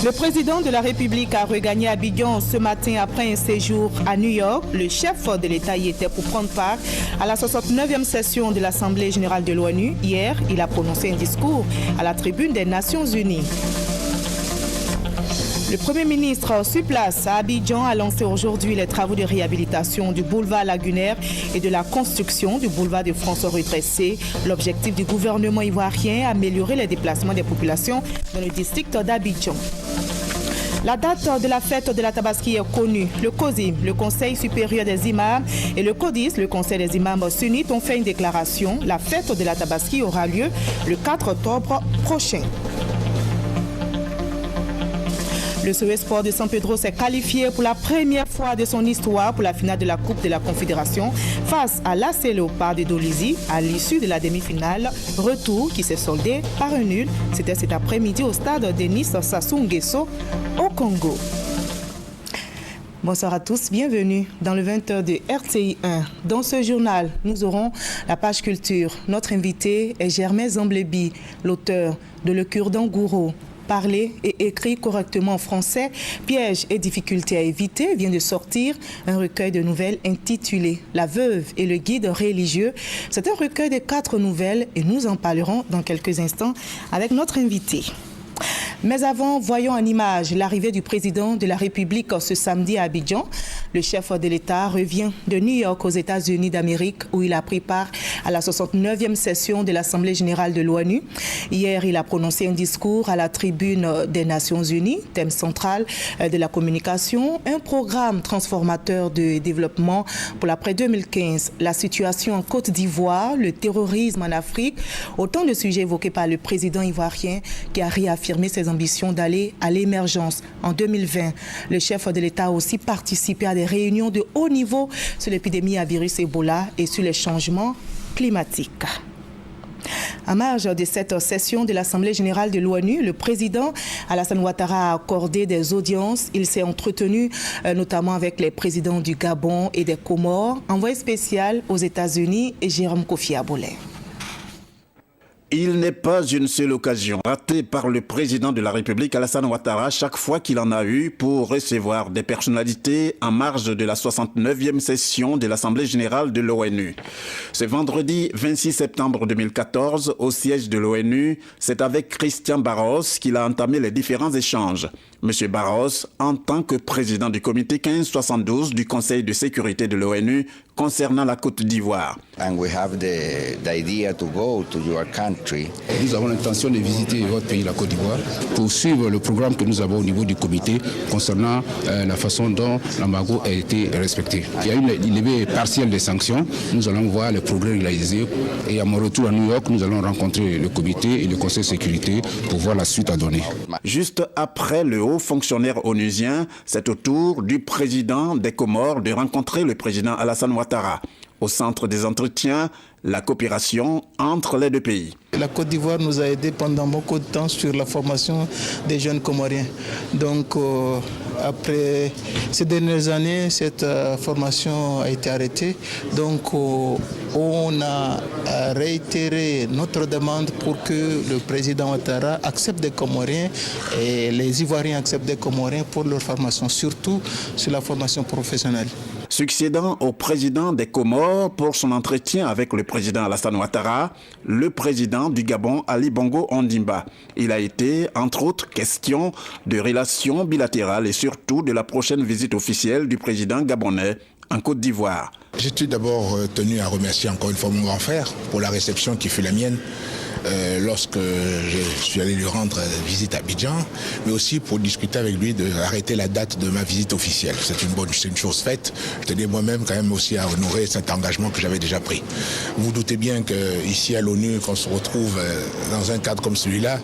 Le président de la République a regagné Abidjan ce matin après un séjour à New York. Le chef de l'État y était pour prendre part à la 69e session de l'Assemblée générale de l'ONU. Hier, il a prononcé un discours à la tribune des Nations unies. Le Premier ministre sur place à Abidjan a lancé aujourd'hui les travaux de réhabilitation du boulevard lagunaire et de la construction du boulevard de France redressé. L'objectif du gouvernement ivoirien est améliorer les déplacements des populations dans le district d'Abidjan. La date de la fête de la Tabaski est connue. Le COSIM, le Conseil supérieur des imams, et le CODIS, le Conseil des imams sunnites, ont fait une déclaration. La fête de la Tabaski aura lieu le 4 octobre prochain. Le SOE Sport de San Pedro s'est qualifié pour la première fois de son histoire pour la finale de la Coupe de la Confédération face à l'AS Léopard de Dolisie à l'issue de la demi-finale. Retour qui s'est soldé par un nul. C'était cet après-midi au stade Denis Sassou Nguesso au Congo. Bonsoir à tous, bienvenue dans le 20h de RTI 1. Dans ce journal, nous aurons la page culture. Notre invité est Germain Zamblébi, l'auteur de Le Cure-dent Gouraud. Parler et écrire correctement en français, pièges et difficultés à éviter, vient de sortir un recueil de nouvelles intitulé La veuve et le guide religieux. C'est un recueil de 4 nouvelles et nous en parlerons dans quelques instants avec notre invité. Mais avant, voyons en image l'arrivée du président de la République ce samedi à Abidjan. Le chef de l'État revient de New York aux États-Unis d'Amérique où il a pris part à la 69e session de l'Assemblée générale de l'ONU. Hier, il a prononcé un discours à la tribune des Nations unies, thème central de la communication, un programme transformateur de développement pour l'après 2015, la situation en Côte d'Ivoire, le terrorisme en Afrique, autant de sujets évoqués par le président ivoirien qui a réaffirmé ses ambitions d'aller à l'émergence en 2020. Le chef de l'État a aussi participé à des réunions de haut niveau sur l'épidémie à virus Ebola et sur les changements climatiques. À marge de cette session de l'Assemblée générale de l'ONU, le président Alassane Ouattara a accordé des audiences. Il s'est entretenu notamment avec les présidents du Gabon et des Comores. Envoyé spécial aux États-Unis, Jérôme Kofi Abolé. Il n'est pas une seule occasion ratée par le président de la République Alassane Ouattara chaque fois qu'il en a eu pour recevoir des personnalités en marge de la 69e session de l'Assemblée générale de l'ONU. Ce vendredi 26 septembre 2014, au siège de l'ONU, c'est avec Christian Barros qu'il a entamé les différents échanges. Monsieur Barros, en tant que président du comité 1572 du Conseil de sécurité de l'ONU concernant la Côte d'Ivoire. Nous avons l'intention de visiter votre pays, la Côte d'Ivoire, pour suivre le programme que nous avons au niveau du comité concernant la façon dont l'embargo a été respecté. Il y a eu une levée partielle des sanctions. Nous allons voir les progrès réalisés et à mon retour à New York, nous allons rencontrer le comité et le Conseil de sécurité pour voir la suite à donner. Juste après le haut fonctionnaire onusien, c'est au tour du président des Comores de rencontrer le président Alassane Ouattara. Au centre des entretiens, la coopération entre les deux pays. La Côte d'Ivoire nous a aidés pendant beaucoup de temps sur la formation des jeunes Comoriens. Donc, après ces dernières années, cette formation a été arrêtée. Donc, on a réitéré notre demande pour que le président Ouattara accepte des Comoriens et les Ivoiriens acceptent des Comoriens pour leur formation, surtout sur la formation professionnelle. Succédant au président des Comores pour son entretien avec le président Alassane Ouattara, le président du Gabon Ali Bongo Ondimba. Il a été, entre autres, question de relations bilatérales et surtout de la prochaine visite officielle du président gabonais en Côte d'Ivoire. Je suis d'abord tenu à remercier encore une fois mon grand frère pour la réception qui fut la mienne lorsque je suis allé lui rendre visite à Abidjan, mais aussi pour discuter avec lui d'arrêter la date de ma visite officielle. C'est une chose faite. Je tenais moi-même quand même aussi à honorer cet engagement que j'avais déjà pris. Vous vous doutez bien qu'ici à l'ONU, quand on se retrouve dans un cadre comme celui-là,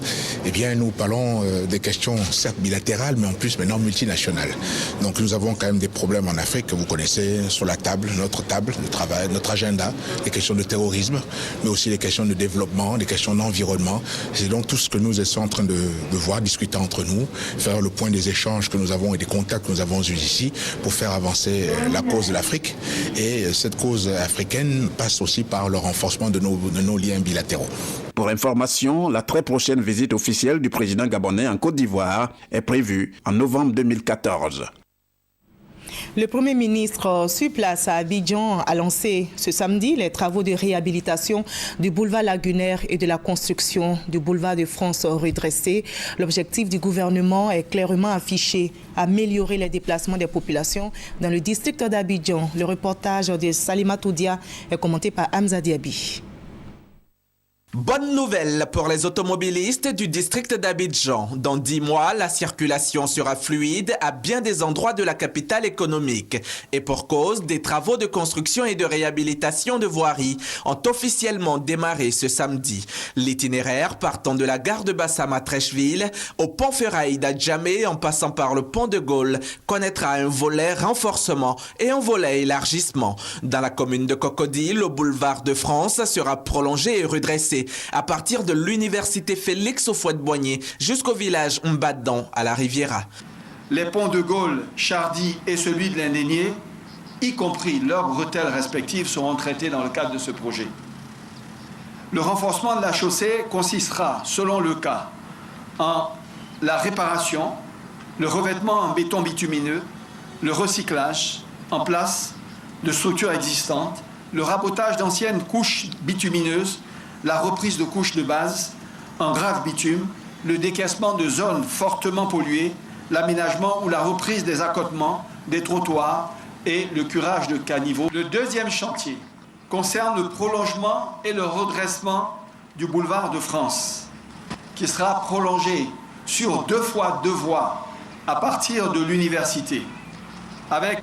eh bien nous parlons des questions certes bilatérales, mais en plus maintenant multinationales. Donc nous avons quand même des problèmes en Afrique que vous connaissez sur la table, notre table de travail, notre agenda, les questions de terrorisme, mais aussi les questions de développement, les questions d'environnement. C'est donc tout ce que nous sommes en train de voir, discuter entre nous, faire le point des échanges que nous avons et des contacts que nous avons eus ici pour faire avancer la cause de l'Afrique. Et cette cause africaine passe aussi par le renforcement de nos liens bilatéraux. Pour information, la très prochaine visite officielle du président gabonais en Côte d'Ivoire est prévue en novembre 2014. Le Premier ministre sur place à Abidjan a lancé ce samedi les travaux de réhabilitation du boulevard lagunaire et de la construction du boulevard de France redressé. L'objectif du gouvernement est clairement affiché, améliorer les déplacements des populations dans le district d'Abidjan. Le reportage de Salima Toudia est commenté par Hamza Diaby. Bonne nouvelle pour les automobilistes du district d'Abidjan. Dans 10 mois, la circulation sera fluide à bien des endroits de la capitale économique. Et pour cause, des travaux de construction et de réhabilitation de voiries ont officiellement démarré ce samedi. L'itinéraire partant de la gare de Bassam à Trècheville au pont ferraille d'Adjamé en passant par le pont de Gaulle connaîtra un volet renforcement et un volet élargissement. Dans la commune de Cocody, le boulevard de France sera prolongé et redressé à partir de l'université Félix Houphouët-Boigny jusqu'au village Mbadan à la Riviera. Les ponts de Gaulle, Chardy et celui de l'Indénié, y compris leurs bretelles respectives, seront traités dans le cadre de ce projet. Le renforcement de la chaussée consistera, selon le cas, en la réparation, le revêtement en béton bitumineux, le recyclage en place de structures existantes, le rabotage d'anciennes couches bitumineuses, la reprise de couches de base en grave bitume, le décaissement de zones fortement polluées, l'aménagement ou la reprise des accotements, des trottoirs et le curage de caniveaux. Le deuxième chantier concerne le prolongement et le redressement du boulevard de France, qui sera prolongé sur 2 fois 2 voies à partir de l'université, avec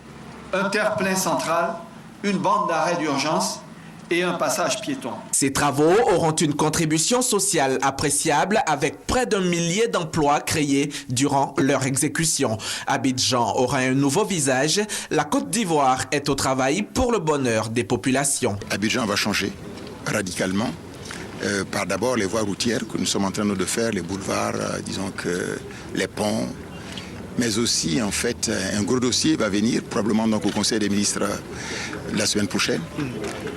un terre-plein central, une bande d'arrêt d'urgence et un passage piéton. Ces travaux auront une contribution sociale appréciable avec près d'1 millier d'emplois créés durant leur exécution. Abidjan aura un nouveau visage. La Côte d'Ivoire est au travail pour le bonheur des populations. Abidjan va changer radicalement par d'abord les voies routières que nous sommes en train de faire, les boulevards, disons que les ponts, mais aussi en fait un gros dossier va venir probablement donc au Conseil des ministres la semaine prochaine,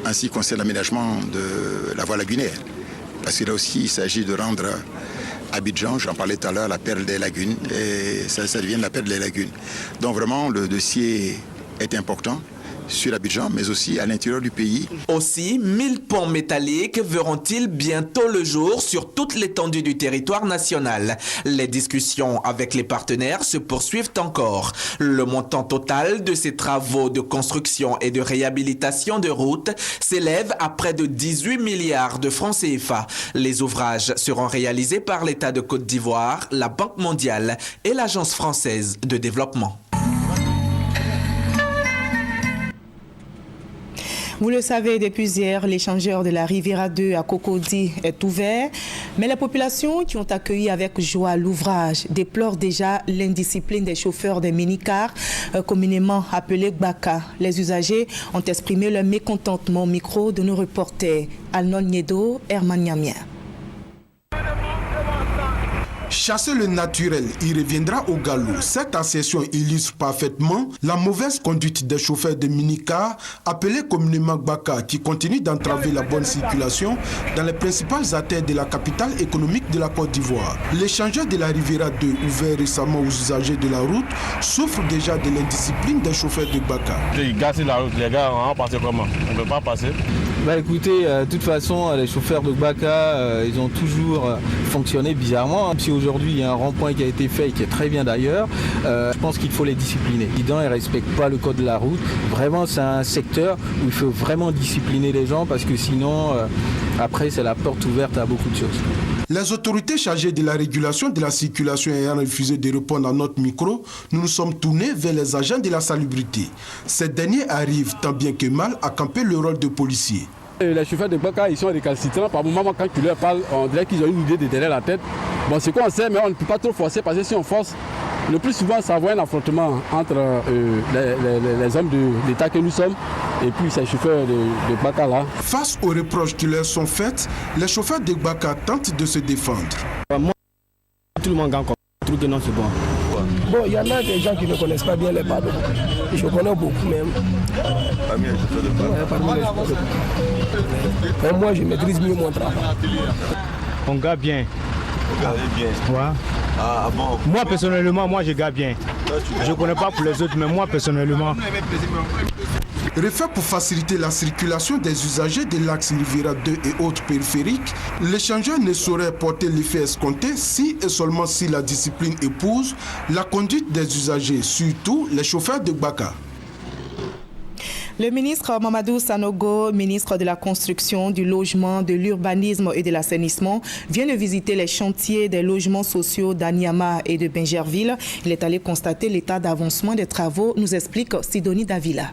ainsi qu'au Conseil d'aménagement de la voie lagunaire. Parce que là aussi il s'agit de rendre Abidjan, j'en parlais tout à l'heure, la perle des lagunes, et ça devient la perle des lagunes. Donc vraiment le dossier est important sur Abidjan, mais aussi à l'intérieur du pays. Aussi, 1000 ponts métalliques verront-ils bientôt le jour sur toute l'étendue du territoire national. Les discussions avec les partenaires se poursuivent encore. Le montant total de ces travaux de construction et de réhabilitation de routes s'élève à près de 18 milliards de francs CFA. Les ouvrages seront réalisés par l'État de Côte d'Ivoire, la Banque mondiale et l'Agence française de développement. Vous le savez, depuis hier, l'échangeur de la Riviera 2 à Cocody est ouvert. Mais les populations qui ont accueilli avec joie l'ouvrage déplorent déjà l'indiscipline des chauffeurs des minicars, communément appelés Gbaka. Les usagers ont exprimé leur mécontentement au micro de nos reporters Alnon Niedo, Herman Niamien. Chasser le naturel, il reviendra au galop. Cette assertion illustre parfaitement la mauvaise conduite des chauffeurs de minicars, appelés communément Gbaka, qui continuent d'entraver la bonne circulation dans les principales artères de la capitale économique de la Côte d'Ivoire. L'échangeur de la Riviera 2, ouvert récemment aux usagers de la route, souffre déjà de l'indiscipline des chauffeurs de Gbaka. Ils gassent la route, les gars, on va passer comment? On ne peut pas passer. Écoutez, de toute façon, les chauffeurs de Gbaka, ils ont toujours fonctionné bizarrement. Si aujourd'hui, il y a un rond-point qui a été fait, qui est très bien d'ailleurs, je pense qu'il faut les discipliner. Ils ne respectent pas le code de la route. Vraiment, c'est un secteur où il faut vraiment discipliner les gens parce que sinon, après, c'est la porte ouverte à beaucoup de choses. Les autorités chargées de la régulation de la circulation ayant refusé de répondre à notre micro, nous nous sommes tournés vers les agents de la salubrité. Ces derniers arrivent tant bien que mal à camper le rôle de policiers. Les chauffeurs de Gbaka, ils sont récalcitrants. Par moment, quand tu leur parles, on dirait qu'ils ont une idée de derrière la tête. Bon, c'est quoi on sait, mais on ne peut pas trop forcer parce que si on force, le plus souvent, ça va un affrontement entre les hommes de l'État que nous sommes et puis ces chauffeurs de Gbaka là. Face aux reproches qui leur sont faits, les chauffeurs de Gbaka tentent de se défendre. Moi, tout le monde gagne comme tout trouve que non, c'est bon. Bon, il y en a des gens qui ne connaissent pas bien les paddles. Je connais beaucoup même. Parmi les chauffeurs de paddle. Parmi les chauffeurs de paddle. Moi, je maîtrise mieux mon travail. On gagne bien. Vous gagnez bien. Ouais. Ah bon. Moi, personnellement, moi, je gagne bien. Je ne connais pas pour les autres, mais moi, personnellement. Refait pour faciliter la circulation des usagers de l'axe Riviera 2 et autres périphériques, l'échangeur ne saurait porter l'effet escompté si et seulement si la discipline épouse la conduite des usagers, surtout les chauffeurs de Gbaka. Le ministre Mamadou Sanogo, ministre de la Construction, du Logement, de l'Urbanisme et de l'Assainissement, vient de visiter les chantiers des logements sociaux d'Anyama et de Bingerville. Il est allé constater l'état d'avancement des travaux, nous explique Sidonie Davila.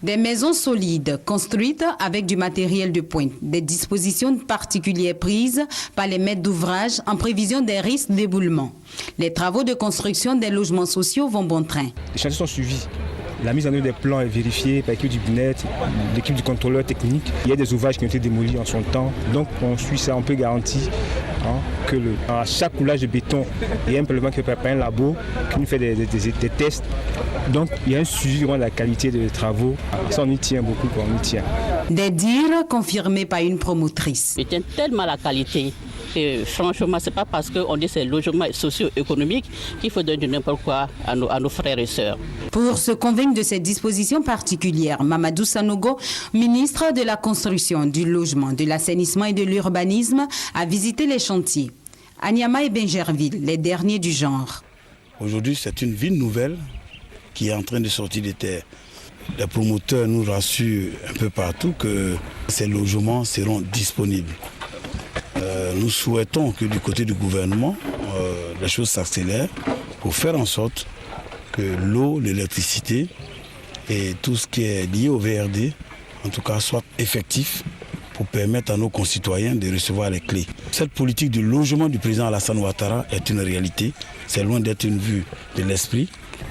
Des maisons solides, construites avec du matériel de pointe, des dispositions particulières prises par les maîtres d'ouvrage en prévision des risques d'éboulement. Les travaux de construction des logements sociaux vont bon train. Les chantiers sont suivis. La mise en œuvre des plans est vérifiée par l'équipe du BNET, l'équipe du contrôleur technique. Il y a des ouvrages qui ont été démolis en son temps. Donc on suit ça, on peut garantir que à chaque coulage de béton, il y a un prélèvement qui est fait par un labo qui nous fait des tests. Donc il y a un suivi de la qualité des travaux. Ça, on y tient beaucoup, on y tient. Des dires confirmés par une promotrice. Il tient tellement la qualité. Et franchement, ce n'est pas parce qu'on dit que c'est logement socio-économique qu'il faut donner n'importe quoi à nos frères et sœurs. Pour se convaincre de ces dispositions particulières, Mamadou Sanogo, ministre de la Construction, du Logement, de l'Assainissement et de l'Urbanisme, a visité les chantiers. Anyama et Bingerville, les derniers du genre. Aujourd'hui, c'est une ville nouvelle qui est en train de sortir des terres. Les promoteurs nous rassurent un peu partout que ces logements seront disponibles. Nous souhaitons que du côté du gouvernement, les choses s'accélèrent pour faire en sorte que l'eau, l'électricité et tout ce qui est lié au VRD, en tout cas, soit effectif pour permettre à nos concitoyens de recevoir les clés. Cette politique de logement du président Alassane Ouattara est une réalité. C'est loin d'être une vue de l'esprit.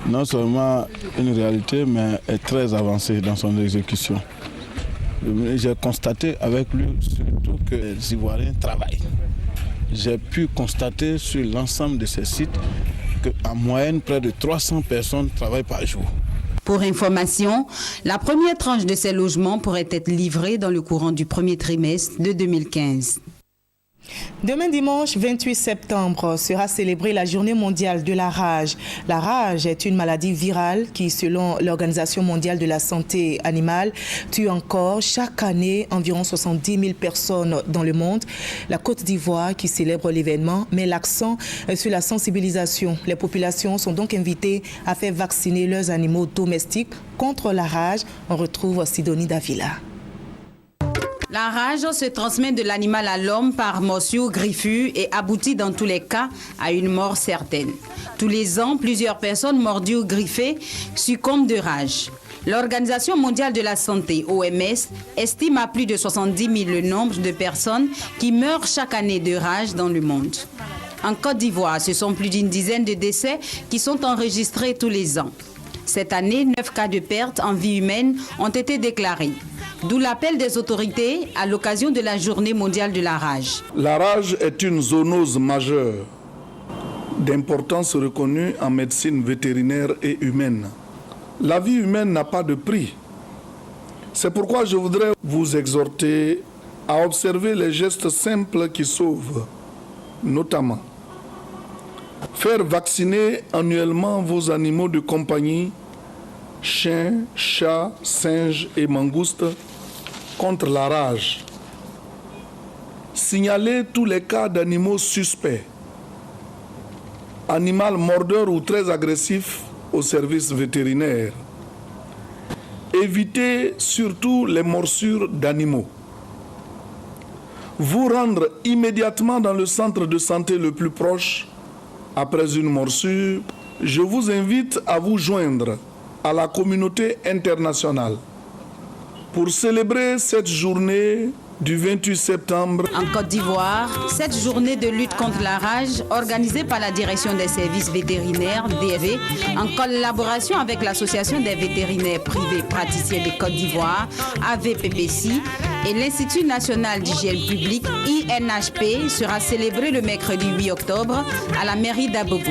Non seulement une réalité, mais est très avancée dans son exécution. J'ai constaté avec lui surtout que les Ivoiriens travaillent. J'ai pu constater sur l'ensemble de ces sites qu'en moyenne, près de 300 personnes travaillent par jour. Pour information, la première tranche de ces logements pourrait être livrée dans le courant du premier trimestre de 2015. Demain dimanche 28 septembre sera célébrée la journée mondiale de la rage. La rage est une maladie virale qui, selon l'Organisation mondiale de la santé animale, tue encore chaque année environ 70 000 personnes dans le monde. La Côte d'Ivoire, qui célèbre l'événement, met l'accent sur la sensibilisation. Les populations sont donc invitées à faire vacciner leurs animaux domestiques contre la rage. On retrouve Sidonie Davila. La rage se transmet de l'animal à l'homme par morsure, griffure et aboutit dans tous les cas à une mort certaine. Tous les ans, plusieurs personnes mordues ou griffées succombent de rage. L'Organisation mondiale de la santé, OMS, estime à plus de 70 000 le nombre de personnes qui meurent chaque année de rage dans le monde. En Côte d'Ivoire, ce sont plus d'une dizaine de décès qui sont enregistrés tous les ans. Cette année, 9 cas de perte en vie humaine ont été déclarés. D'où l'appel des autorités à l'occasion de la journée mondiale de la rage. La rage est une zoonose majeure d'importance reconnue en médecine vétérinaire et humaine. La vie humaine n'a pas de prix. C'est pourquoi je voudrais vous exhorter à observer les gestes simples qui sauvent, notamment faire vacciner annuellement vos animaux de compagnie, chiens, chats, singes et mangoustes, contre la rage. Signaler tous les cas d'animaux suspects, animal mordeur ou très agressif au service vétérinaire. Évitez surtout les morsures d'animaux. Vous rendre immédiatement dans le centre de santé le plus proche après une morsure. Je vous invite à vous joindre à la communauté internationale pour célébrer cette journée du 28 septembre. En Côte d'Ivoire, cette journée de lutte contre la rage, organisée par la Direction des services vétérinaires, DSV, en collaboration avec l'Association des vétérinaires privés praticiens de Côte d'Ivoire, AVPPC, et l'Institut national d'hygiène publique, INHP, sera célébrée le mercredi 8 octobre à la mairie d'Abobo.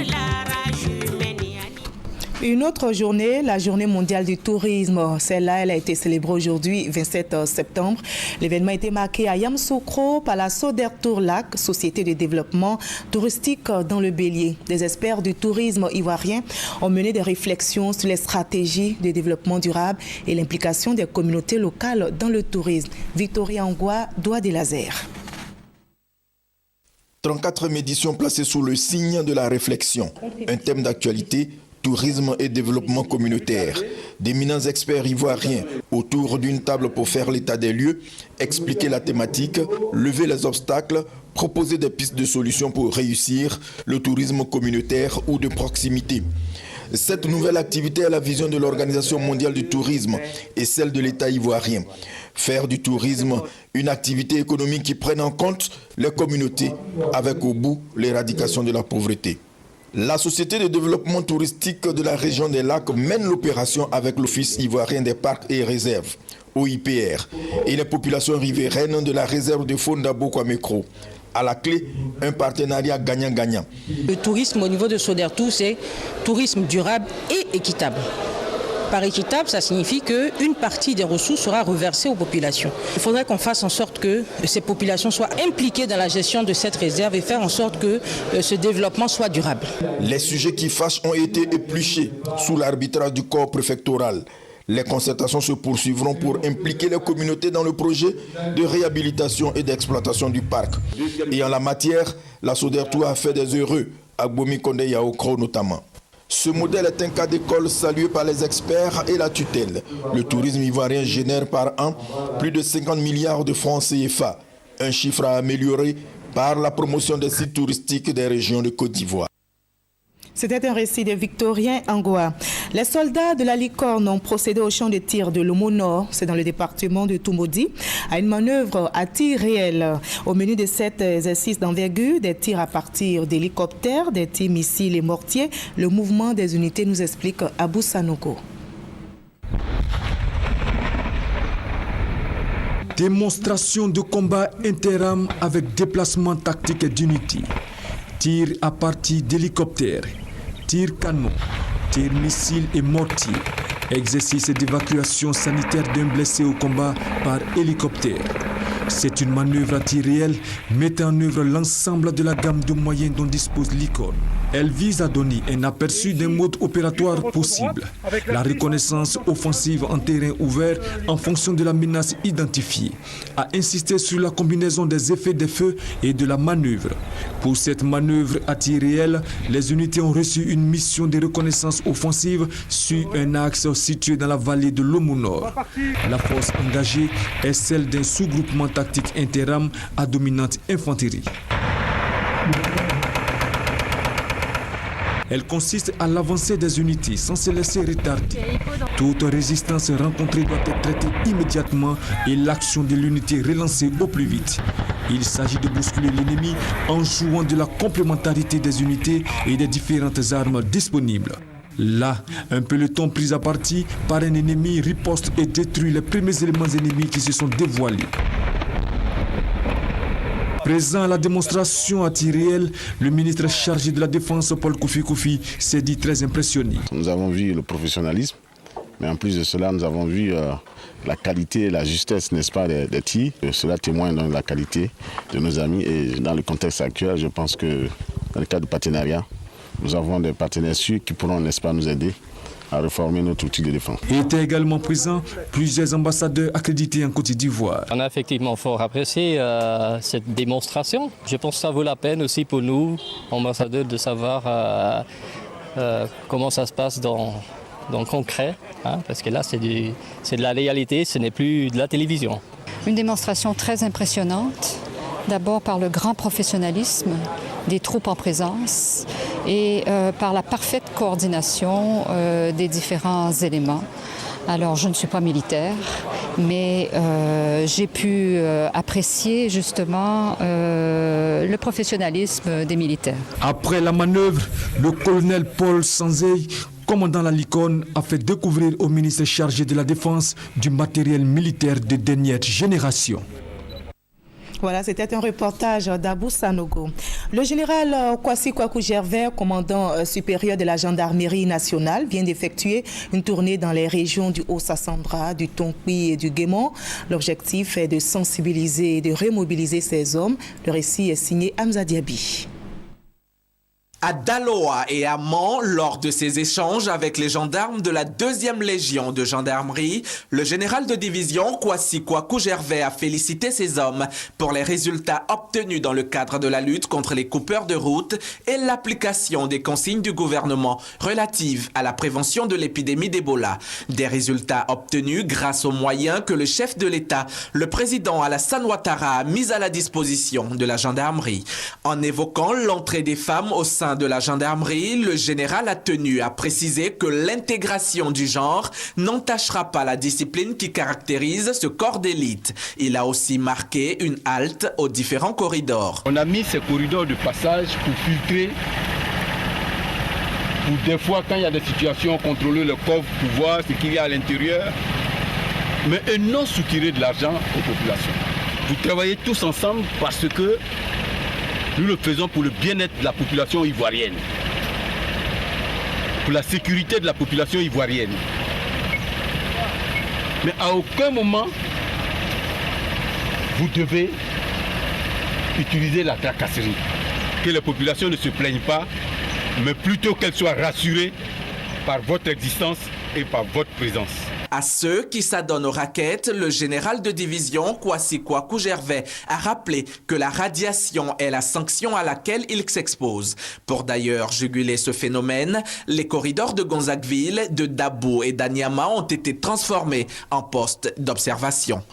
Une autre journée, la journée mondiale du tourisme. Celle-là, elle a été célébrée aujourd'hui, 27 septembre. L'événement a été marqué à Yamoussoukro par la Sodertour-Lac, société de développement touristique dans le Bélier. Des experts du tourisme ivoirien ont mené des réflexions sur les stratégies de développement durable et l'implication des communautés locales dans le tourisme. Victoria Angwa, Doigt des Lasers. 34e édition placée sous le signe de la réflexion. Un thème d'actualité, tourisme et développement communautaire. D'éminents experts ivoiriens autour d'une table pour faire l'état des lieux, expliquer la thématique, lever les obstacles, proposer des pistes de solutions pour réussir le tourisme communautaire ou de proximité. Cette nouvelle activité est la vision de l'Organisation mondiale du tourisme et celle de l'État ivoirien. Faire du tourisme une activité économique qui prenne en compte les communautés avec au bout l'éradication de la pauvreté. La Société de développement touristique de la région des Lacs mène l'opération avec l'Office ivoirien des parcs et réserves, OIPR, et les populations riveraines de la réserve de faune d'Abokouamekro. À la clé, un partenariat gagnant-gagnant. Le tourisme au niveau de Sodertour, c'est tourisme durable et équitable. Par équitable, ça signifie qu'une partie des ressources sera reversée aux populations. Il faudrait qu'on fasse en sorte que ces populations soient impliquées dans la gestion de cette réserve et faire en sorte que ce développement soit durable. Les sujets qui fâchent ont été épluchés sous l'arbitrage du corps préfectoral. Les concertations se poursuivront pour impliquer les communautés dans le projet de réhabilitation et d'exploitation du parc. Et en la matière, la Sodertour a fait des heureux, à Bomi-Kondé et à Okro notamment. Ce modèle est un cas d'école salué par les experts et la tutelle. Le tourisme ivoirien génère par an plus de 50 milliards de francs CFA, un chiffre à améliorer par la promotion des sites touristiques des régions de Côte d'Ivoire. C'était un récit de Victorien Angwa. Les soldats de la Licorne ont procédé au champ de tir de Lomo Nord, c'est dans le département de Toumoudi, à une manœuvre à tir réel. Au menu de cet exercice d'envergure, des tirs à partir d'hélicoptères, des tirs missiles et mortiers, le mouvement des unités nous explique Abou Sanogo. Démonstration de combat interarmes avec déplacement tactique d'unités. Tir à partir d'hélicoptères, tir canon, tir missiles et mortiers. Exercice d'évacuation sanitaire d'un blessé au combat par hélicoptère. C'est une manœuvre à tir réel mettant en œuvre l'ensemble de la gamme de moyens dont dispose Licorne. Elle vise à donner un aperçu d'un mode opératoire possible. La reconnaissance offensive en terrain ouvert en fonction de la menace identifiée. A insisté sur la combinaison des effets des feux et de la manœuvre. Pour cette manœuvre à tir réel, les unités ont reçu une mission de reconnaissance offensive sur un axe situé dans la vallée de l'Omo Nord. La force engagée est celle d'un sous-groupement tactique interarmes à dominante infanterie. Elle consiste à l'avancée des unités sans se laisser retarder. Toute résistance rencontrée doit être traitée immédiatement et l'action de l'unité relancée au plus vite. Il s'agit de bousculer l'ennemi en jouant de la complémentarité des unités et des différentes armes disponibles. Là, un peloton pris à partie par un ennemi riposte et détruit les premiers éléments ennemis qui se sont dévoilés. Présent à la démonstration à tir réel, le ministre chargé de la Défense, Paul Koufi, s'est dit très impressionné. Nous avons vu le professionnalisme, mais en plus de cela, nous avons vu la qualité et la justesse, n'est-ce pas, des tirs. Cela témoigne de la qualité de nos amis et dans le contexte actuel, je pense que dans le cadre de partenariat, nous avons des partenaires sûrs qui pourront, n'est-ce pas, nous aider à réformer notre outil de défense. Étaient également présents plusieurs ambassadeurs accrédités en Côte d'Ivoire. On a effectivement fort apprécié cette démonstration. Je pense que ça vaut la peine aussi pour nous, ambassadeurs, de savoir comment ça se passe dans le concret, hein, parce que là c'est de la réalité, ce n'est plus de la télévision. Une démonstration très impressionnante, d'abord par le grand professionnalisme des troupes en présence et par la parfaite coordination des différents éléments. Alors, je ne suis pas militaire, mais j'ai pu apprécier justement le professionnalisme des militaires. Après la manœuvre, le colonel Paul Sanzey, commandant la Licone, a fait découvrir au ministre chargé de la Défense du matériel militaire de dernière génération. Voilà, c'était un reportage d'Abou Sanogo. Le général Kwasi Kwaku Gervais, commandant supérieur de la gendarmerie nationale, vient d'effectuer une tournée dans les régions du Haut-Sassandra, du Tonkpi et du Guémon. L'objectif est de sensibiliser et de remobiliser ces hommes. Le récit est signé Hamza Diaby. À Daloa et à Mans, lors de ses échanges avec les gendarmes de la 2e Légion de gendarmerie, le général de division Kwasi Kwaku Gervais a félicité ses hommes pour les résultats obtenus dans le cadre de la lutte contre les coupeurs de route et l'application des consignes du gouvernement relatives à la prévention de l'épidémie d'Ebola. Des résultats obtenus grâce aux moyens que le chef de l'État, le président Alassane Ouattara, a mis à la disposition de la gendarmerie. En évoquant l'entrée des femmes au sein de la gendarmerie, le général a tenu à préciser que l'intégration du genre n'entachera pas la discipline qui caractérise ce corps d'élite. Il a aussi marqué une halte aux différents corridors. On a mis ces corridors de passage pour filtrer, pour des fois quand il y a des situations, contrôler le coffre pour voir ce qu'il y a à l'intérieur, mais non soutirer de l'argent aux populations. Vous travaillez tous ensemble parce que nous le faisons pour le bien-être de la population ivoirienne, pour la sécurité de la population ivoirienne. Mais à aucun moment, vous devez utiliser la tracasserie. Que les populations ne se plaignent pas, mais plutôt qu'elles soient rassurées par votre existence et par votre présence. À ceux qui s'adonnent aux raquettes, le général de division Kwasi Kwaku Gervais a rappelé que la radiation est la sanction à laquelle il s'expose. Pour d'ailleurs juguler ce phénomène, les corridors de Gonzagueville, de Dabo et d'Anyama ont été transformés en postes d'observation.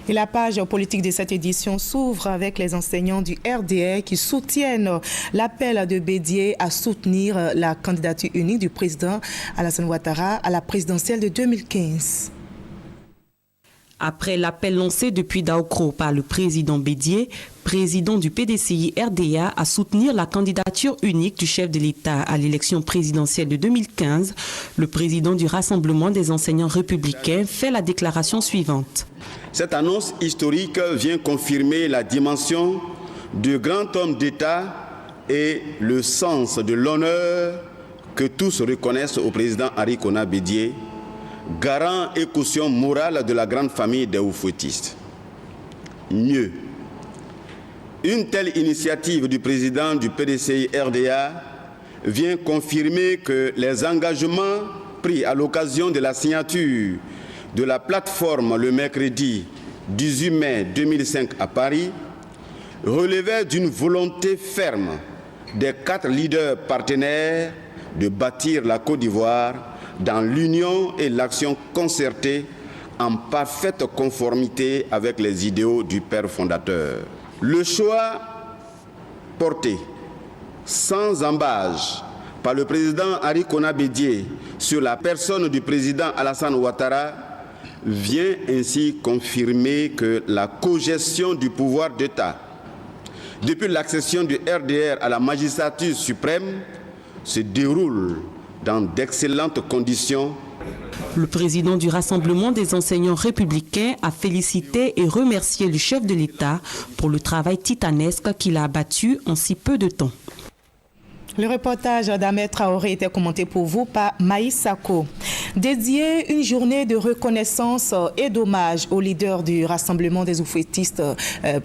Et la page politique de cette édition s'ouvre avec les enseignants du RDR qui soutiennent l'appel de Bédié à soutenir la candidature unique du président Alassane Ouattara à la présidentielle de 2015. Après l'appel lancé depuis Daokro par le président Bédié, président du PDCI RDA, à soutenir la candidature unique du chef de l'État à l'élection présidentielle de 2015, le président du Rassemblement des enseignants républicains fait la déclaration suivante. Cette annonce historique vient confirmer la dimension du grand homme d'État et le sens de l'honneur que tous reconnaissent au président Arikona Bédié, garant et caution morale de la grande famille des oufouettistes. Mieux, une telle initiative du président du PDCI RDA vient confirmer que les engagements pris à l'occasion de la signature de la plateforme le mercredi 18 mai 2005 à Paris relevaient d'une volonté ferme des 4 leaders partenaires de bâtir la Côte d'Ivoire dans l'union et l'action concertée en parfaite conformité avec les idéaux du père fondateur. Le choix porté sans embâche par le président Arikona Bédié sur la personne du président Alassane Ouattara vient ainsi confirmer que la cogestion du pouvoir d'État depuis l'accession du RDR à la magistrature suprême se déroule dans d'excellentes conditions. Le président du Rassemblement des enseignants républicains a félicité et remercié le chef de l'État pour le travail titanesque qu'il a abattu en si peu de temps. Le reportage d'Ahmed Traoré était commenté pour vous par Maïs Sako. Dédié une journée de reconnaissance et d'hommage aux leaders du Rassemblement des oufouettistes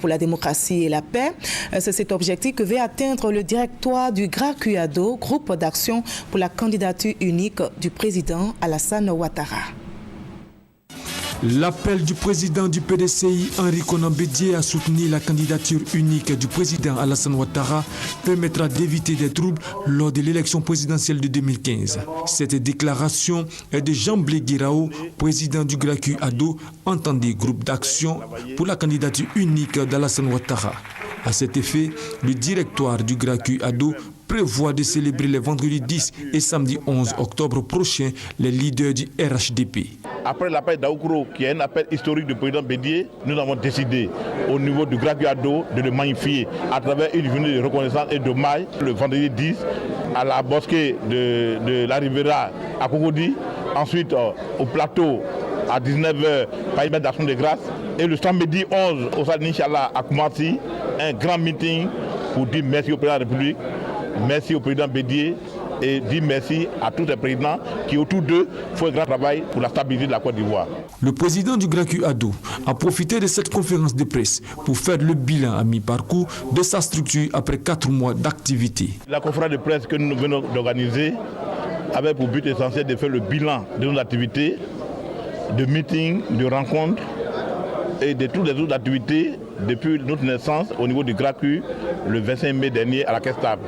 pour la démocratie et la paix. C'est cet objectif que veut atteindre le directoire du GRACUADO, groupe d'action pour la candidature unique du président Alassane Ouattara. L'appel du président du PDCI, Henri Konan Bédié, à soutenir la candidature unique du président Alassane Ouattara permettra d'éviter des troubles lors de l'élection présidentielle de 2015. Cette déclaration est de Jean-Blé Guirao, président du GRACUADO, entendé groupe d'action pour la candidature unique d'Alassane Ouattara. À cet effet, le directoire du GRACU Ado prévoit de célébrer les vendredis 10 et samedi 11 octobre prochains les leaders du RHDP. Après l'appel d'Aoukro, qui est un appel historique du président Bédié, nous avons décidé au niveau du GRACU Ado de le magnifier à travers une journée de reconnaissance et d'hommage le vendredi 10 à la mosquée de la Rivera à Cocody, ensuite au plateau à 19h, par d'action de grâce, et le samedi 11 au Stade Inch'Allah à Koumassi, un grand meeting pour dire merci au président de la République, merci au président Bédié et dire merci à tous les présidents qui autour d'eux font un grand travail pour la stabilité de la Côte d'Ivoire. Le président du GRACU Ado a profité de cette conférence de presse pour faire le bilan à mi-parcours de sa structure après 4 mois d'activité. La conférence de presse que nous venons d'organiser avait pour but essentiel de faire le bilan de nos activités, de meetings, de rencontres et de toutes les autres activités depuis notre naissance au niveau du GRACU le 25 mai dernier à la Caisse Stable.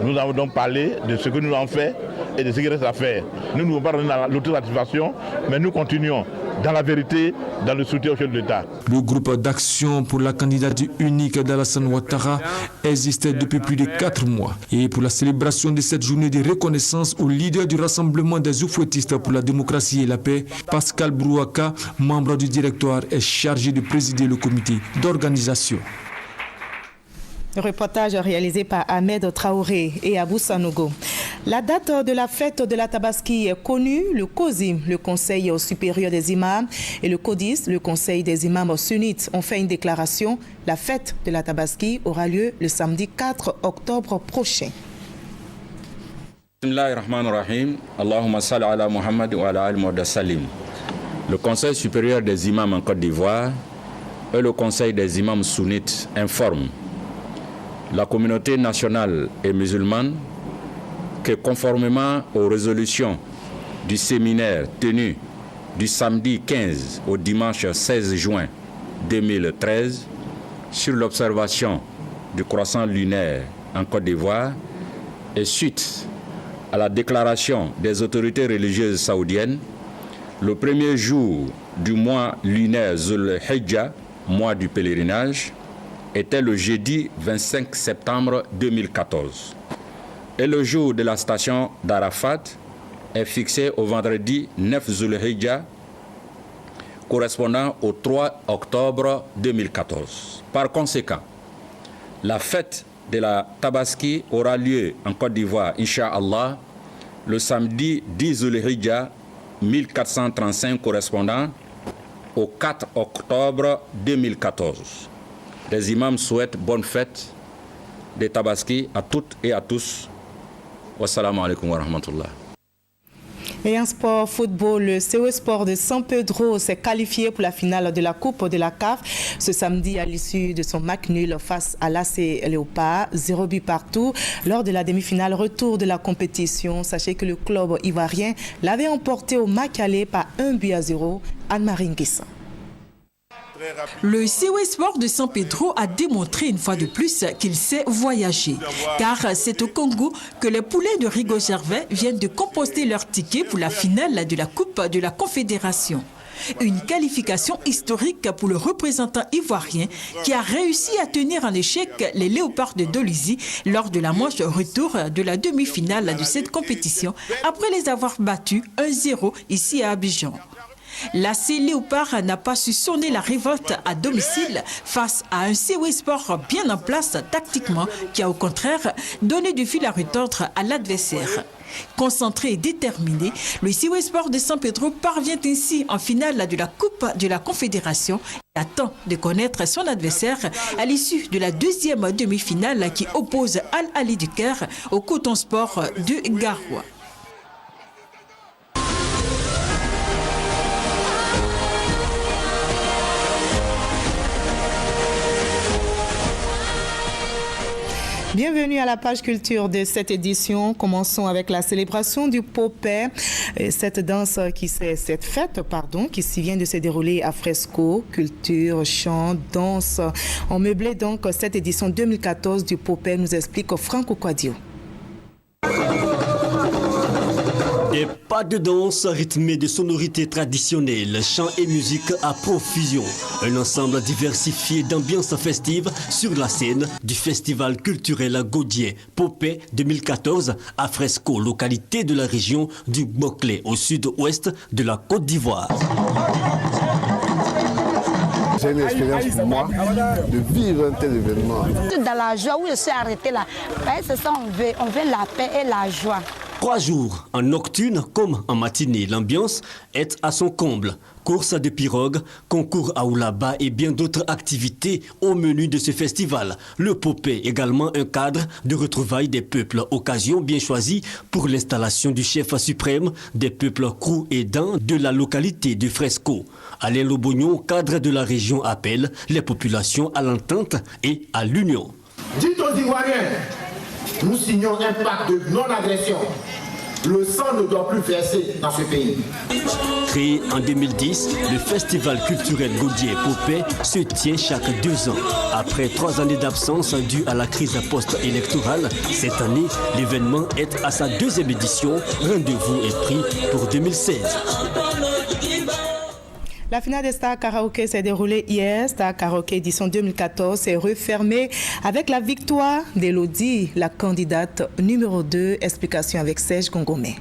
Nous avons donc parlé de ce que nous avons fait et de ce qui reste à faire. Nous ne pouvons pas donner l'autosatisfaction, mais nous continuons dans la vérité, dans le soutien au chef de l'État. Le groupe d'action pour la candidature unique d'Alassane Ouattara existait depuis plus de 4 mois. Et pour la célébration de cette journée de reconnaissance au leader du Rassemblement des oufouettistes pour la démocratie et la paix, Pascal Brouaka, membre du directoire, est chargé de présider le comité d'organisation. Le reportage réalisé par Ahmed Traoré et Abou Sanogo. La date de la fête de la Tabaski est connue. Le COSIM, le Conseil supérieur des imams, et le CODIS, le Conseil des imams sunnites, ont fait une déclaration. La fête de la Tabaski aura lieu le samedi 4 octobre prochain. Allahumma salli ala Muhammad wa ala al salim. Le Conseil supérieur des imams en Côte d'Ivoire et le Conseil des imams sunnites informent la communauté nationale et musulmane que conformément aux résolutions du séminaire tenu du samedi 15 au dimanche 16 juin 2013 sur l'observation du croissant lunaire en Côte d'Ivoire et suite à la déclaration des autorités religieuses saoudiennes, le premier jour du mois lunaire Zul Hijja, mois du pèlerinage, était le jeudi 25 septembre 2014. Et le jour de la station d'Arafat est fixé au vendredi 9 Zulhijja, correspondant au 3 octobre 2014. Par conséquent, la fête de la Tabaski aura lieu en Côte d'Ivoire, Inch'Allah, le samedi 10 Zulhijja 1435, correspondant au 4 octobre 2014. Les imams souhaitent bonne fête des Tabaski à toutes et à tous. Wassalamu alaikum wa rahmatullah. Et en sport football, le COE Sport de San Pedro s'est qualifié pour la finale de la Coupe de la CAF ce samedi à l'issue de son match nul face à l'AC Léopard, 0 but partout. Lors de la demi-finale retour de la compétition, sachez que le club ivoirien l'avait emporté au match aller par 1-0. Anne-Marie Nguessa. Le COE Sport de San Pedro a démontré une fois de plus qu'il sait voyager. Car c'est au Congo que les poulets de Rigo Gervais viennent de composter leur ticket pour la finale de la Coupe de la Confédération. Une qualification historique pour le représentant ivoirien qui a réussi à tenir en échec les Léopards de Dolisie lors de la manche retour de la demi-finale de cette compétition après les avoir battus 1-0 ici à Abidjan. L'AC Léopard n'a pas su sonner la révolte à domicile face à un COE Sport bien en place tactiquement qui a au contraire donné du fil à retordre à l'adversaire. Concentré et déterminé, le COE Sport de San Pedro parvient ainsi en finale de la Coupe de la Confédération et attend de connaître son adversaire à l'issue de la deuxième demi-finale qui oppose Al Ahly du Caire au Coton Sport de Garoua. Bienvenue à la page culture de cette édition. Commençons avec la célébration du Popé. Cette fête qui vient de se dérouler à Fresco. Culture, chant, danse. On meublait donc cette édition 2014 du Popé, nous explique Franco Quadio. Des pas de danse rythmés de sonorités traditionnelles, chants et musique à profusion. Un ensemble diversifié d'ambiances festives sur la scène du festival culturel Gaudier Popé 2014 à Fresco, localité de la région du Boclé, au sud-ouest de la Côte d'Ivoire. C'est une expérience pour moi de vivre un tel événement. Dans la joie où je suis arrêtée là, c'est ça, on veut la paix et la joie. 3 jours, en nocturne comme en matinée, l'ambiance est à son comble. Course de pirogue, concours à oulaba et bien d'autres activités au menu de ce festival. Le Popé, également un cadre de retrouvailles des peuples, occasion bien choisie pour l'installation du chef suprême des peuples Krou et Dan de la localité de Fresco. Alain Lobognon, cadre de la région, appelle les populations à l'entente et à l'union. Dites aux Ivoiriens, nous signons un pacte de non-agression. Le sang ne doit plus verser dans ce pays. Créé en 2010, le festival culturel Gaudier Popé se tient chaque 2 ans. Après 3 années d'absence due à la crise post-électorale, cette année, l'événement est à sa 2e édition. Rendez-vous est pris pour 2016. La finale des Stars Karaoké s'est déroulée hier. Stars Karaoké édition 2014 s'est refermée avec la victoire d'Elodie, la candidate numéro 2. Explication avec Serge Gongomé.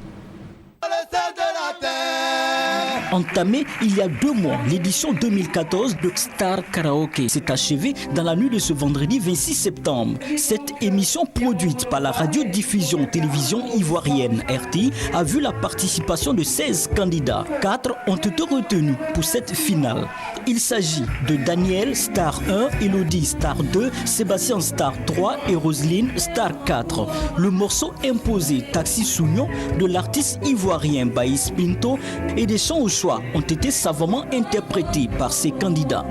Entamée il y a 2 mois, l'édition 2014 de Star Karaoké s'est achevée dans la nuit de ce vendredi 26 septembre. Cette émission produite par la radiodiffusion télévision ivoirienne RTI a vu la participation de 16 candidats. 4 ont été retenus pour cette finale. Il s'agit de Daniel, Star 1, Elodie, Star 2, Sébastien, Star 3 et Roselyne, Star 4. Le morceau imposé Taxi Sougnon de l'artiste ivoirien Baïs Pinto et des chants au choix ont été savamment interprétés par ces candidats.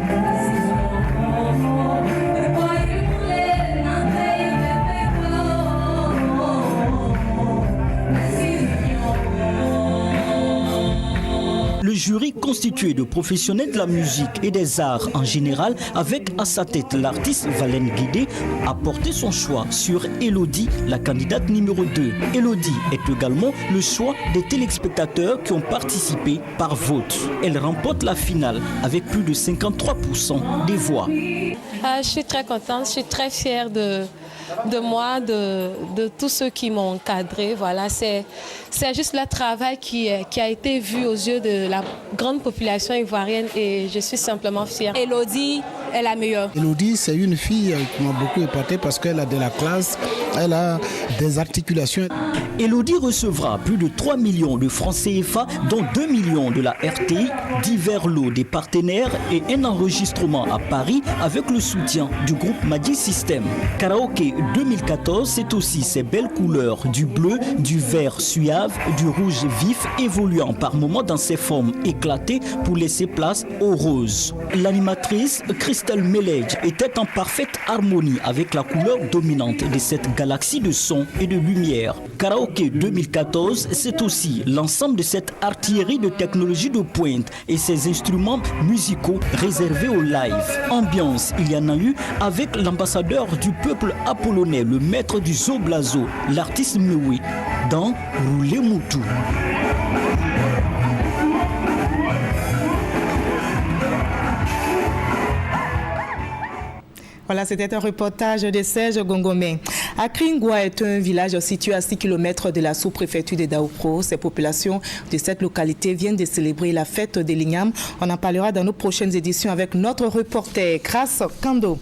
Le jury constitué de professionnels de la musique et des arts en général, avec à sa tête l'artiste Valène Guédé, a porté son choix sur Elodie, la candidate numéro 2. Elodie est également le choix des téléspectateurs qui ont participé par vote. Elle remporte la finale avec plus de 53% des voix. Je suis très contente, je suis très fière de moi, de tous ceux qui m'ont encadré. Voilà, c'est juste le travail qui a été vu aux yeux de la grande population ivoirienne et je suis simplement fière. Elodie est la meilleure. Elodie, c'est une fille qui m'a beaucoup épatée parce qu'elle a de la classe, elle a des articulations. Elodie recevra plus de 3 millions de francs CFA, dont 2 millions de la RTI, divers lots des partenaires et un enregistrement à Paris avec le soutien du groupe Magic System. Karaoké 2014, c'est aussi ces belles couleurs du bleu, du vert suave, du rouge vif, évoluant par moments dans ses formes éclatées pour laisser place au rose. L'animatrice Christelle Melledge était en parfaite harmonie avec la couleur dominante de cette galaxie de son et de lumière. Karaoké 2014, c'est aussi l'ensemble de cette artillerie de technologie de pointe et ses instruments musicaux réservés au live. Ambiance, il y en a eu avec l'ambassadeur du peuple apollonais, le maître du Zoblazo, l'artiste Mewe, dans Roulé Moutou. Voilà, c'était un reportage de Serge Gongomé. Akringwa est un village situé à 6 km de la sous-préfecture de Daoukro. Ces populations de cette localité viennent de célébrer la fête de l'Ignam. On en parlera dans nos prochaines éditions avec notre reporter, Kras Kando.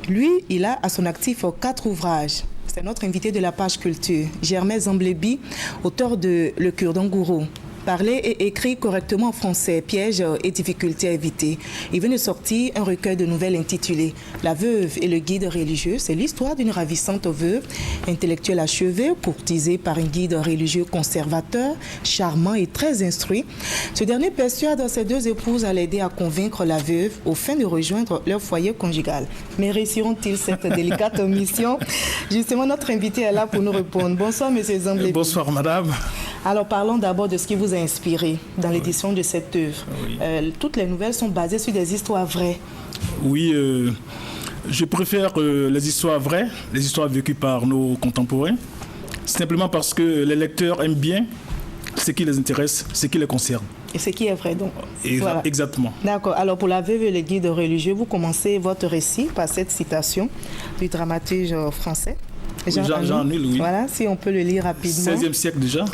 Lui, il a à son actif 4 ouvrages. C'est notre invité de la page culture, Germain Zamblébi, auteur de Le Cure-dent Gourou. Parler et écrire correctement en français, pièges et difficultés à éviter. Il vient de sortir un recueil de nouvelles intitulé La veuve et le guide religieux. C'est l'histoire d'une ravissante veuve, intellectuelle achevée, courtisée par un guide religieux conservateur, charmant et très instruit. Ce dernier persuade ses 2 épouses à l'aider à convaincre la veuve au fin de rejoindre leur foyer conjugal. Mais réussiront-ils cette délicate mission? Justement, notre invité est là pour nous répondre. Bonsoir, monsieur Zamblébi. Bonsoir, madame. Alors, parlons d'abord de ce qui vous a inspiré dans l'édition de cette œuvre. Oui. Toutes les nouvelles sont basées sur des histoires vraies. Oui, je préfère les histoires vraies, les histoires vécues par nos contemporains, simplement parce que les lecteurs aiment bien ce qui les intéresse, ce qui les concerne. Et ce qui est vrai, donc. Voilà. Exactement. D'accord. Alors, pour la veuve et le guide religieux, vous commencez votre récit par cette citation du dramaturge français. Jean Anouilh, oui. Voilà, si on peut le lire rapidement. 16e siècle déjà.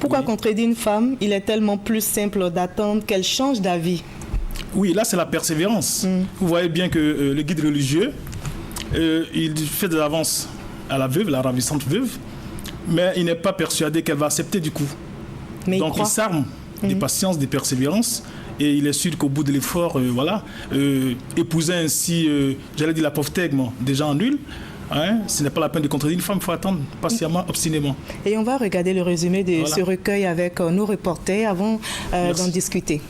Pourquoi contredire une femme? Il est tellement plus simple d'attendre qu'elle change d'avis. Oui, là, c'est la persévérance. Vous voyez bien que le guide religieux, il fait de l'avance à la veuve, la ravissante veuve, mais il n'est pas persuadé qu'elle va accepter du coup. Mais donc il s'arme de patience, de persévérance, et il est sûr qu'au bout de l'effort, épouser ainsi, j'allais dire la pauvre tègre de Jean Anouilh, ce n'est pas la peine de contredire une femme, il faut attendre patiemment, obstinément. Et on va regarder le résumé de ce recueil avec nos reporters avant d'en discuter.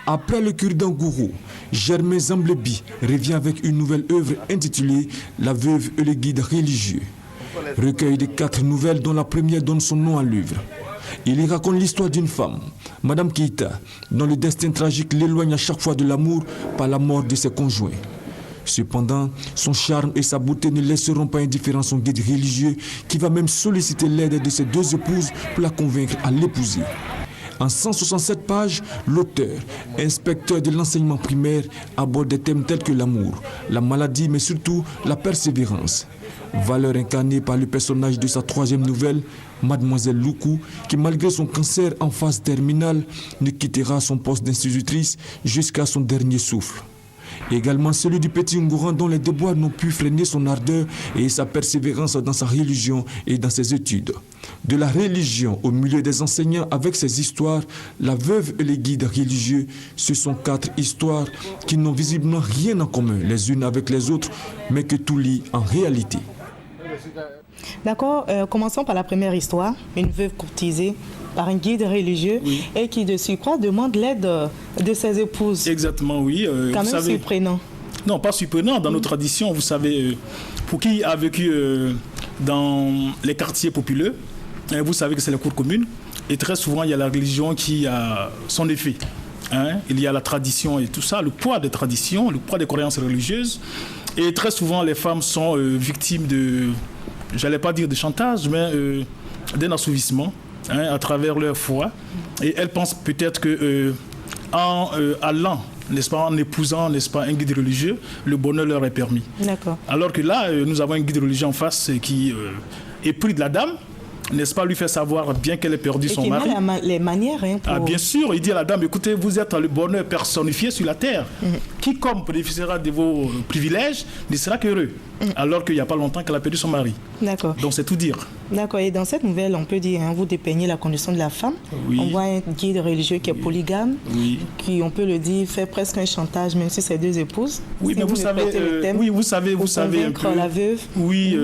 Après le cure-dent Gourou, Germain Zamblebi revient avec une nouvelle œuvre intitulée La veuve et le guide religieux. Recueil de 4 nouvelles dont la première donne son nom à l'œuvre. Il y raconte l'histoire d'une femme, Madame Keïta, dont le destin tragique l'éloigne à chaque fois de l'amour par la mort de ses conjoints. Cependant, son charme et sa beauté ne laisseront pas indifférent son guide religieux qui va même solliciter l'aide de ses 2 épouses pour la convaincre à l'épouser. En 167 pages, l'auteur, inspecteur de l'enseignement primaire, aborde des thèmes tels que l'amour, la maladie, mais surtout la persévérance. Valeur incarnée par le personnage de sa 3e nouvelle, Mademoiselle Loukou, qui malgré son cancer en phase terminale, ne quittera son poste d'institutrice jusqu'à son dernier souffle. Également celui du petit Ngouran dont les déboires n'ont pu freiner son ardeur et sa persévérance dans sa religion et dans ses études. De la religion au milieu des enseignants avec ses histoires, la veuve et les guides religieux, ce sont 4 histoires qui n'ont visiblement rien en commun les unes avec les autres, mais que tout lie en réalité. D'accord, commençons par la première histoire, une veuve courtisée par un guide religieux et qui de surcroît demande l'aide de ses épouses. Exactement, oui. Quand même surprenant. Non, pas surprenant. Dans nos traditions, vous savez, pour qui a vécu dans les quartiers populeux, vous savez que c'est la cour commune. Et très souvent, il y a la religion qui a son effet. Il y a la tradition et tout ça, le poids des traditions, le poids des croyances religieuses. Et très souvent, les femmes sont victimes de, j'allais pas dire de chantage, mais d'un assouvissement. À travers leur foi, et elles pensent peut-être que en allant, n'est-ce pas, en épousant, n'est-ce pas, un guide religieux, le bonheur leur est permis. D'accord. Alors que là, nous avons un guide religieux en face qui est pris de la dame, n'est-ce pas, lui fait savoir bien qu'elle a perdu son mari. Et qui met les manières. Pour... Ah, bien sûr, il dit à la dame, écoutez, vous êtes le bonheur personnifié sur la terre. Quiconque bénéficiera de vos privilèges ne sera qu'heureux. Alors qu'il n'y a pas longtemps qu'elle a perdu son mari. D'accord. Donc c'est tout dire. D'accord. Et dans cette nouvelle, on peut dire, vous dépeignez la condition de la femme. Oui. On voit un guide religieux qui est polygame, qui, on peut le dire, fait presque un chantage, même si c'est 2 épouses. Oui, mais vous savez, vous savez un peu. La veuve. Oui,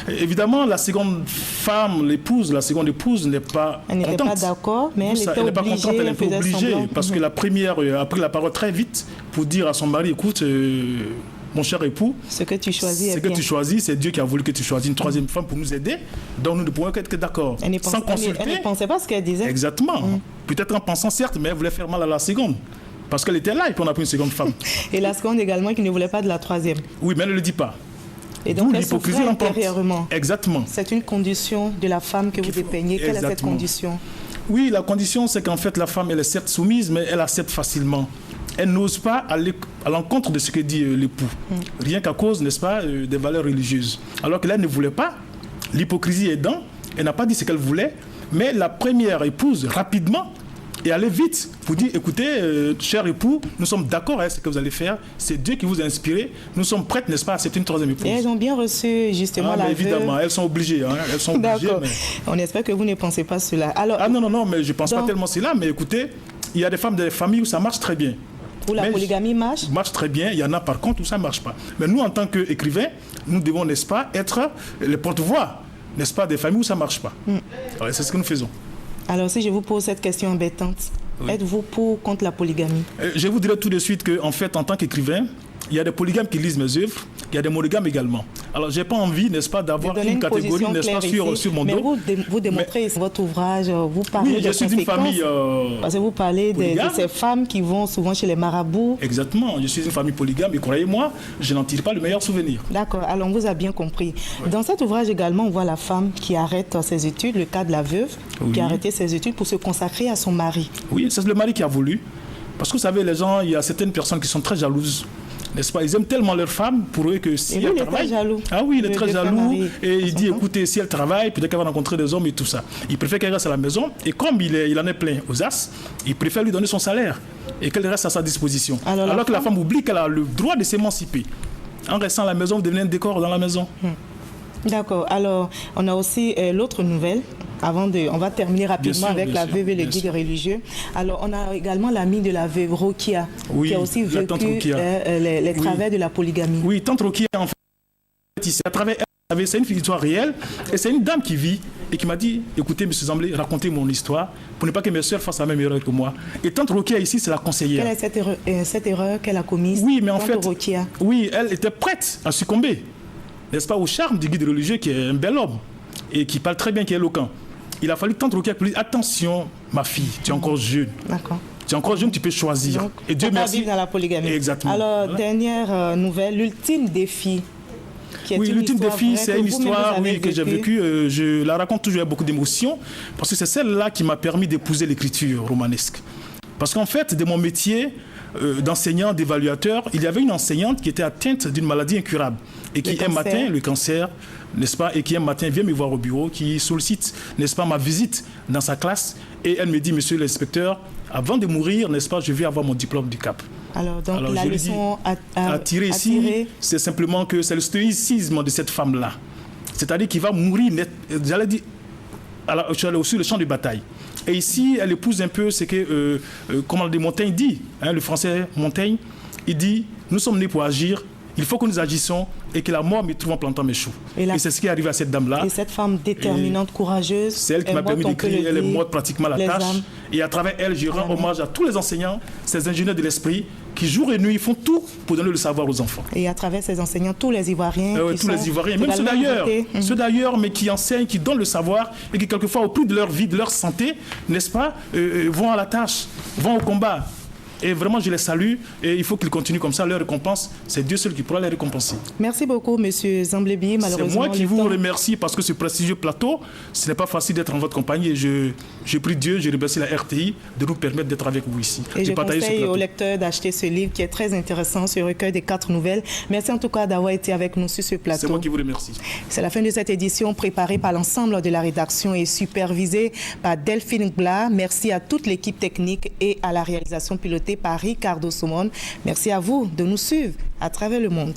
évidemment, la seconde femme, l'épouse, la seconde épouse n'est pas elle n'était pas d'accord, mais elle était pas contente, elle était obligée, parce que la première a pris la parole très vite pour dire à son mari, écoute, mon cher époux, ce que tu choisis, c'est Dieu qui a voulu que tu choisisses une 3e femme pour nous aider, donc nous ne pouvons qu'être d'accord. Sans consulter. Elle ne pensait pas ce qu'elle disait. Exactement. Peut-être en pensant certes, mais elle voulait faire mal à la seconde. Parce qu'elle était là et puis on a pris une seconde femme. Et la seconde également qui ne voulait pas de la 3e. Oui, mais elle ne le dit pas. Et donc elle souffrait intérieurement. Exactement. C'est une condition de la femme que vous dépeignez. Quelle est cette condition? Oui, la condition c'est qu'en fait la femme elle est certes soumise, mais elle accepte facilement. Elle n'ose pas aller à l'encontre de ce que dit l'époux. Rien qu'à cause, n'est-ce pas, des valeurs religieuses. Alors qu'elle ne voulait pas, l'hypocrisie aidant, elle n'a pas dit ce qu'elle voulait, mais la première épouse, rapidement, est allée vite pour dire, écoutez, cher époux, nous sommes d'accord avec ce que vous allez faire, c'est Dieu qui vous a inspiré, nous sommes prêtes, n'est-ce pas, à accepter une 3e épouse. Et elles ont bien reçu justement la évidemment, elles sont obligées. Elles sont obligées. D'accord. Mais... On espère que vous ne pensez pas cela. Alors, non, mais je ne pense pas tellement cela, mais écoutez, il y a des femmes, des familles où ça marche très bien. Où la polygamie marche très bien, il y en a par contre où ça ne marche pas. Mais nous, en tant qu'écrivains, nous devons, n'est-ce pas, être les porte-voix, n'est-ce pas, des familles où ça ne marche pas. C'est ce que nous faisons. Alors, si je vous pose cette question embêtante, êtes-vous pour ou contre la polygamie? Je vous dirai tout de suite qu'en fait, en tant qu'écrivain, il y a des polygames qui lisent mes œuvres, il y a des monogames également. Alors, j'ai pas envie, n'est-ce pas, d'avoir une catégorie, n'est-ce pas, sur mon dos. Mais vous démontrez votre ouvrage, vous parlez oui, de je suis d'une famille parce que vous parlez de ces femmes qui vont souvent chez les marabouts. Exactement, je suis une famille polygame et croyez-moi, je n'en tire pas le meilleur souvenir. D'accord, alors on vous a bien compris. Dans cet ouvrage également, on voit la femme qui arrête ses études, le cas de la veuve, qui a arrêté ses études pour se consacrer à son mari. Oui, c'est le mari qui a voulu. Parce que vous savez, les gens, il y a certaines personnes qui sont très jalouses. N'est-ce pas? Ils aiment tellement leur femme pour eux que si elle travaille... jaloux. Ah oui, il est très jaloux. Et il dit, écoutez, si elle travaille, peut-être qu'elle va rencontrer des hommes et tout ça. Il préfère qu'elle reste à la maison. Et comme il en est plein aux as, il préfère lui donner son salaire et qu'elle reste à sa disposition. Alors que la femme oublie qu'elle a le droit de s'émanciper. En restant à la maison, vous devenez un décor dans la maison. D'accord. Alors, on a aussi l'autre nouvelle. On va terminer rapidement avec la veuve et le guide religieux. Alors, on a également l'amie de la veuve, Rokia, qui a aussi vécu les travers de la polygamie. Oui, tante Rokia, en fait, ici, à travers elle, c'est une histoire réelle. Et c'est une dame qui vit et qui m'a dit, écoutez, M. Zamblé, racontez mon histoire pour ne pas que mes soeurs fassent la même erreur que moi. Et tante Rokia, ici, c'est la conseillère. Quelle est cette erreur qu'elle a commise? Oui, mais en tante fait, Rokia. Oui, elle était prête à succomber, n'est-ce pas, au charme du guide religieux qui est un bel homme et qui parle très bien, qui est éloquent. Il a fallu que tante Rokia lui dise, attention, ma fille, tu es encore jeune. D'accord. Tu es encore jeune, tu peux choisir. Donc, et Dieu merci. Dans la polygamie. Exactement. Alors, dernière nouvelle, l'ultime défi. Oui, l'ultime défi, c'est une histoire que j'ai vécue. Je la raconte toujours avec beaucoup d'émotion parce que c'est celle-là qui m'a permis d'épouser l'écriture romanesque. Parce qu'en fait, de mon métier d'enseignant, d'évaluateur, il y avait une enseignante qui était atteinte d'une maladie incurable et qui, un matin, le cancer, n'est-ce pas, et qui un matin vient me voir au bureau, qui sollicite, n'est-ce pas, ma visite dans sa classe et elle me dit, monsieur l'inspecteur, avant de mourir, n'est-ce pas, je vais avoir mon diplôme du CAP. Alors la leçon à tirer ici, c'est simplement que c'est le stoïcisme de cette femme-là. C'est-à-dire qu'il va mourir, j'allais dire, sur le champ de bataille. Et ici, elle épouse un peu ce que, comment Montaigne dit, hein, le français Montaigne, il dit, nous sommes nés pour agir, il faut que nous agissions et que la mort me trouve en plantant mes choux. Et c'est ce qui est arrivé à cette dame-là. Et cette femme déterminante, courageuse. C'est elle qui m'a permis d'écrire, elle est morte pratiquement à la tâche. Et à travers elle, je rends hommage à tous les enseignants, ces ingénieurs de l'esprit, qui jour et nuit font tout pour donner le savoir aux enfants. Et à travers ces enseignants, tous les Ivoiriens. Tous les Ivoiriens, même ceux d'ailleurs, mais qui enseignent, qui donnent le savoir et qui quelquefois, au prix de leur vie, de leur santé, n'est-ce pas, vont à la tâche, vont au combat. Et vraiment, je les salue et il faut qu'ils continuent comme ça. Leur récompense, c'est Dieu seul qui pourra les récompenser. Merci beaucoup, M. Zamblébi. C'est moi qui vous remercie parce que ce prestigieux plateau, ce n'est pas facile d'être en votre compagnie. Et je prie Dieu, je remercie la RTI de nous permettre d'être avec vous ici. Et je conseille aux lecteurs d'acheter ce livre qui est très intéressant, ce recueil des 4 nouvelles. Merci en tout cas d'avoir été avec nous sur ce plateau. C'est moi qui vous remercie. C'est la fin de cette édition préparée par l'ensemble de la rédaction et supervisée par Delphine Gla. Merci à toute l'équipe technique et à la réalisation pilotée par Ricardo Somon. Merci à vous de nous suivre à travers le monde.